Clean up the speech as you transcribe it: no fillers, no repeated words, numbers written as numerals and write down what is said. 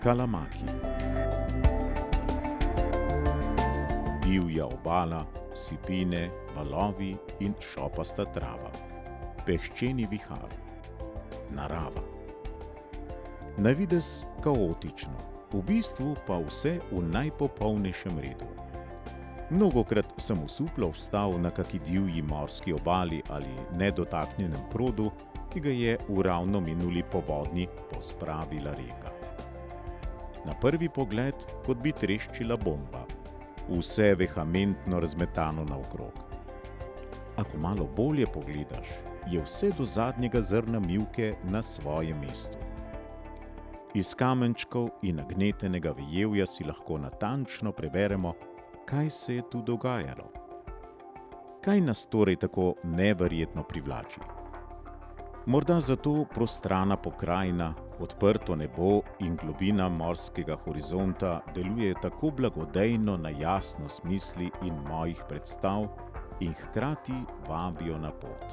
Kalamaki. Divja obala, sipine, valovi in šopasta trava. Peščeni vihar. Narava. Na videz kaotično, v bistvu pa vse v najpopolnejšem redu. Mnogokrat sem osuplo vstal na kaki divji morski obali ali nedotaknjenem produ, ki ga je v ravno minuli povodnji pospravila reka. Na prvi pogled, kot bi treščila bomba. Vse vehementno razmetano naokrog. A ko malo bolje pogledaš, je vse do zadnjega zrna mivke na svojem mestu. Iz kamenčkov in nagnetenega vejevja si lahko natančno preberemo, kaj se je tu dogajalo. Kaj nas torej tako neverjetno privlači? Morda zato prostrana pokrajina, odprto nebo in globina morskega horizonta deluje tako blagodejno na jasnost misli in mojih predstav in hkrati vabijo na pot.